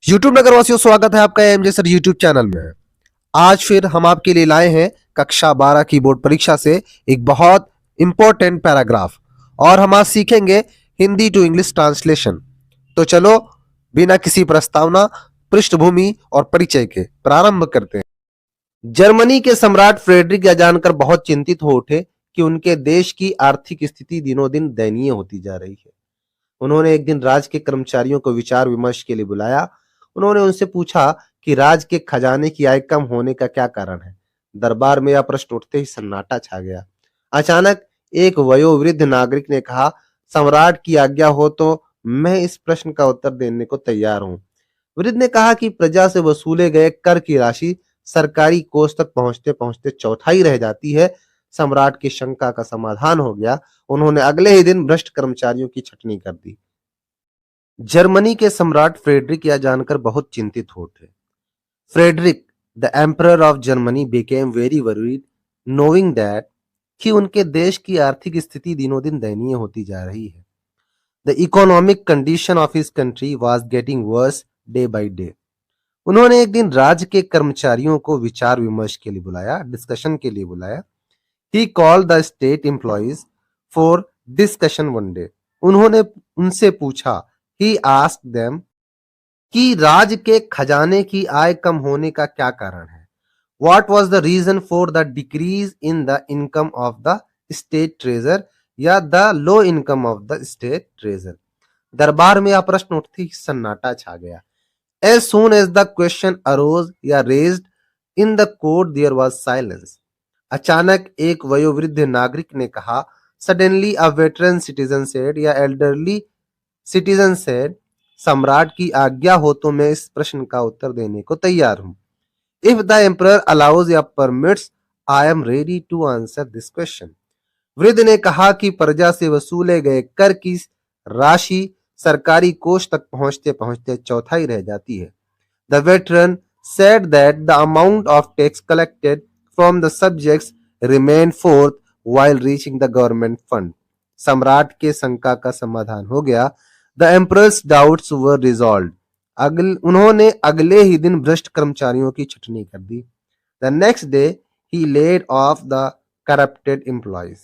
YouTube नगरवासियों, स्वागत है आपका एमजे सर यूट्यूब चैनल में। आज फिर हम आपके लिए लाए हैं कक्षा 12 की बोर्ड परीक्षा से एक बहुत इंपॉर्टेंट पैराग्राफ और हम आज सीखेंगे हिंदी टू इंग्लिश ट्रांसलेशन। तो चलो बिना किसी प्रस्तावना, पृष्ठभूमि और परिचय के प्रारंभ करते हैं। जर्मनी के सम्राट फ्रेडरिक यह जानकर बहुत चिंतित हो उठे कि उनके देश की आर्थिक स्थिति दिनों दिन दयनीय होती जा रही है। उन्होंने एक दिन राज्य के कर्मचारियों को विचार विमर्श के लिए बुलाया। उन्होंने उनसे पूछा कि राज्य के खजाने की आय कम होने का क्या कारण है। दरबार में यह प्रश्न उठते ही सन्नाटा छा गया। अचानक एक वयोवृद्ध नागरिक ने कहा, सम्राट की आज्ञा हो तो मैं इस प्रश्न का उत्तर देने को तैयार हूं। वृद्ध ने कहा कि प्रजा से वसूले गए कर की राशि सरकारी कोष तक पहुंचते पहुंचते चौथाई रह जाती है। सम्राट की शंका का समाधान हो गया। उन्होंने अगले ही दिन भ्रष्ट कर्मचारियों की छटनी कर दी। जर्मनी के सम्राट फ्रेडरिक यह जानकर बहुत चिंतित हो उठे। Frederick the emperor of Germany became very worried knowing that कि उनके देश की आर्थिक स्थिति दिनों दिन दयनीय होती जा रही है। The economic condition of his country was getting worse day by day. उन्होंने एक दिन राज्य के कर्मचारियों को विचार विमर्श के लिए बुलाया, डिस्कशन के लिए बुलाया। He called the state employees for discussion one day. उन्होंने उनसे पूछा, he asked them कि राज्य के खजाने की आय कम होने का क्या कारण है। What was the reason for the decrease in the income of the state treasurer या the low income of the state treasurer। दरबार में यह प्रश्न उठते ही सन्नाटा छा गया। As soon as the question arose या raised in the court there was silence। अचानक एक वयोवृद्ध नागरिक ने कहा, suddenly a veteran citizen said या एल्डरली सिटीजन सेड, सम्राट की आज्ञा हो तो मैं इस प्रश्न का उत्तर देने को तैयार हूं। इफ द एम्परर अलाउज या permits I am ready to answer this question. वृद्ध ने कहा कि प्रजा से वसूले गए कर की राशि सरकारी कोष तक पहुंचते पहुंचते चौथाई रह जाती है। The veteran said that the amount of tax collected from the subjects remained forth while reaching the government fund। सम्राट के शंका का समाधान हो गया। The emperor's doubts were resolved। उन्होंने अगले ही दिन भ्रष्ट कर्मचारियों की छटनी कर दी। The next day he laid off the corrupted employees।